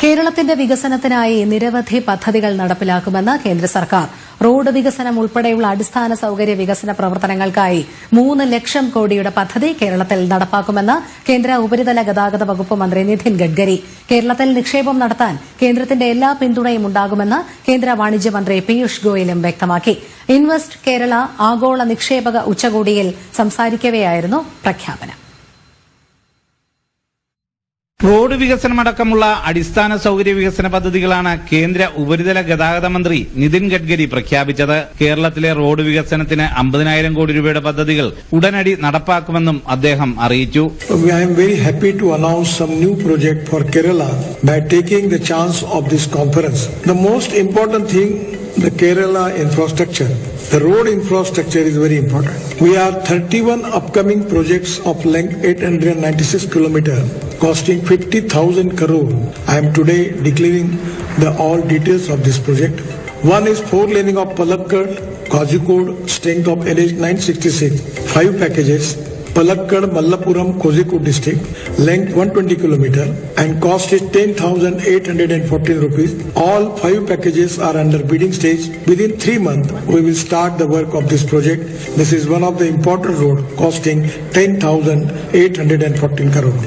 കേരളത്തിന്റെ വികസനത്തിനായി നിരവധി പദ്ധതികൾ നടപ്പിലാക്കുമെന്ന് കേന്ദ്ര സർക്കാർ. റോഡ് വികസനം ഉൾപ്പെടെയുള്ള അടിസ്ഥാന സൌകര്യ വികസന പ്രവർത്തനങ്ങൾക്കായി 3 ലക്ഷം കോടിയുടെ പദ്ധതി കേരളത്തിൽ നടപ്പാക്കുമെന്ന് കേന്ദ്ര ഉപരിതല ഗതാഗത വകുപ്പ് മന്ത്രി നിതിൻ ഗഡ്കരി. കേരളത്തിൽ നിക്ഷേപം നടത്താൻ കേന്ദ്രത്തിന്റെ എല്ലാ പിന്തുണയും ഉണ്ടാകുമെന്ന് കേന്ദ്ര വാണിജ്യ മന്ത്രി പീയൂഷ് ഗോയലും വ്യക്തമാക്കി. ഇൻവെസ്റ്റ് കേരള ആഗോള നിക്ഷേപക ഉച്ചകോടിയിൽ സംസാരിക്കവെയായിരുന്നു പ്രഖ്യാപനം. റോഡ് വികസനമടക്കമുള്ള അടിസ്ഥാന സൌകര്യ വികസന പദ്ധതികളാണ് കേന്ദ്ര ഉപരിതല ഗതാഗത മന്ത്രി നിതിൻ ഗഡ്കരി പ്രഖ്യാപിച്ചത്. കേരളത്തിലെ റോഡ് വികസനത്തിന് 50,000 കോടി രൂപയുടെ പദ്ധതികൾ ഉടനടി നടപ്പാക്കുമെന്നും അദ്ദേഹം അറിയിച്ചു. I am very happy to announce some new project for Kerala by taking the chance of this conference. The most important thing, the Kerala infrastructure. The road infrastructure is very important. We have 31 upcoming projects of length 896 kilometers costing 50,000 crore. I am today declaring the all details of this project. One is 4 laning of Palakkad, Kozhikode, strength of NH 966, 5 packages. Palakkad, Mallapuram, Kozhikode district, length 120 km and cost is 10,814 rupees. All 5 packages are under bidding stage. Within 3 months, we will start the work of this project. This is one of the important road costing 10,814 crore.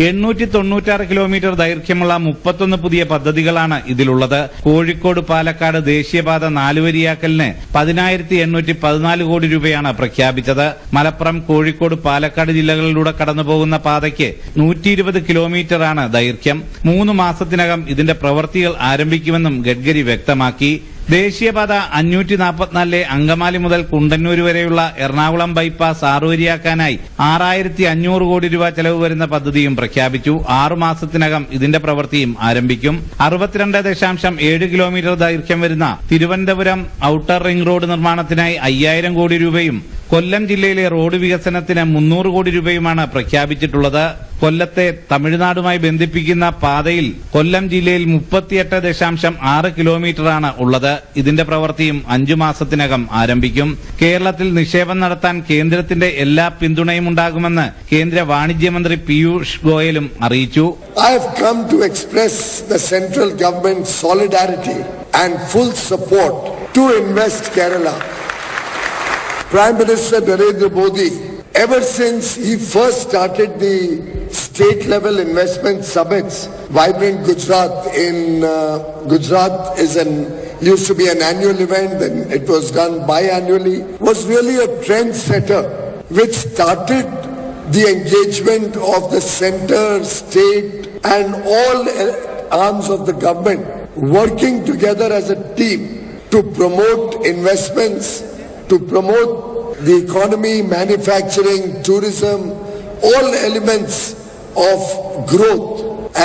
896 kilometre ദൈർഘ്യമുള്ള 31 പുതിയ പദ്ധതികളാണ് ഇതിലുള്ളത്. കോഴിക്കോട് പാലക്കാട് ദേശീയപാത 4 വരിയാക്കലിന് 10,814 കോടി രൂപയാണ് പ്രഖ്യാപിച്ചത്. മലപ്പുറം കോഴിക്കോട് പാലക്കാട് ജില്ലകളിലൂടെ കടന്നുപോകുന്ന പാതയ്ക്ക് 120 കിലോമീറ്ററാണ് ദൈർഘ്യം. 3 മാസത്തിനകം ഇതിന്റെ പ്രവൃത്തികൾ ആരംഭിക്കുമെന്നും ഗഡ്കരി വ്യക്തമാക്കി. ദേശീയപാത 544 അങ്കമാലി മുതൽ കുണ്ടന്നൂർ വരെയുള്ള എറണാകുളം ബൈപ്പാസ് 6 വരിയാക്കാനായി 6,500 കോടി രൂപ ചെലവ് വരുന്ന പദ്ധതിയും പ്രഖ്യാപിച്ചു. 6 മാസത്തിനകം ഇതിന്റെ പ്രവൃത്തിയും ആരംഭിക്കും. 62.7 കിലോമീറ്റർ ദൈർഘ്യം വരുന്ന തിരുവനന്തപുരം ഔട്ടർ റിംഗ് റോഡ് നിർമ്മാണത്തിനായി 5,000 കോടി രൂപയും കൊല്ലം ജില്ലയിലെ റോഡ് വികസനത്തിന് 300 കോടി രൂപയുമാണ് പ്രഖ്യാപിച്ചിട്ടുള്ളത്. കൊല്ലത്തെ തമിഴ്നാടുമായി ബന്ധിപ്പിക്കുന്ന പാതയിൽ കൊല്ലം ജില്ലയിൽ 38.6 കിലോമീറ്ററാണ് ഉള്ളത്. ഇതിന്റെ പ്രവൃത്തിയും 5 മാസത്തിനകം ആരംഭിക്കും. കേരളത്തിൽ നിക്ഷേപം നടത്താൻ കേന്ദ്രത്തിന്റെ എല്ലാ പിന്തുണയും ഉണ്ടാകുമെന്ന് കേന്ദ്ര വാണിജ്യ മന്ത്രി പീയൂഷ് ഗോയലും അറിയിച്ചു. I have come to express the central government's solidarity and full support to Invest Kerala. Prime Minister Narendra Modi, ever since he first started the state-level investment summits, Vibrant Gujarat in Gujarat used to be an annual event, then it was done biannually, was really a trendsetter which started the engagement of the center, state and all arms of the government working together as a team to promote investments, to promote the economy, manufacturing, tourism, all elements of growth.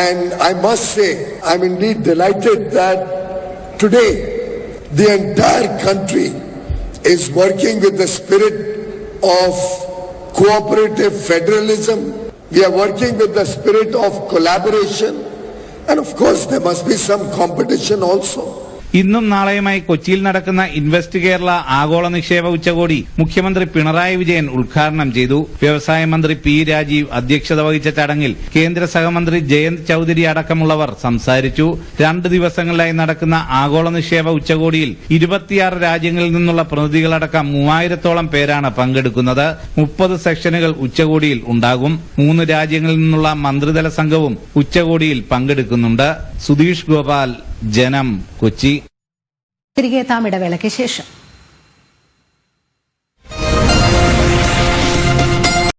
And I must say, I'm indeed delighted that today the entire country is working with the spirit of cooperative federalism. We are working with the spirit of collaboration. And of course, there must be some competition also. ഇന്നും നാളെയുമായി കൊച്ചിയിൽ നടക്കുന്ന invest Kerala ആഗോള നിക്ഷേപ ഉച്ചകോടി മുഖ്യമന്ത്രി പിണറായി വിജയൻ ഉദ്ഘാടനം ചെയ്തു. വ്യവസായ മന്ത്രി പി രാജീവ് അധ്യക്ഷത വഹിച്ച ചടങ്ങിൽ കേന്ദ്ര സഹമന്ത്രി ജയന്ത് ചൌധരി അടക്കമുള്ളവർ സംസാരിച്ചു. 2 ദിവസങ്ങളിലായി നടക്കുന്ന ആഗോള നിക്ഷേപ ഉച്ചകോടിയിൽ 26 രാജ്യങ്ങളിൽ നിന്നുള്ള പ്രതിനിധികളടക്കം 3000-ഓളം പേരാണ് പങ്കെടുക്കുന്നത്. 30 സെഷനുകൾ ഉച്ചകോടിയിൽ ഉണ്ടാകും. 3 രാജ്യങ്ങളിൽ നിന്നുള്ള മന്ത്രിതല സംഘവും ഉച്ചകോടിയിൽ പങ്കെടുക്കുന്നുണ്ട്. സുധീഷ് ഗോപാൽ, ജനം, കൊച്ചി. തിരികെ എത്താം ഇടവേളയ്ക്ക് ശേഷം.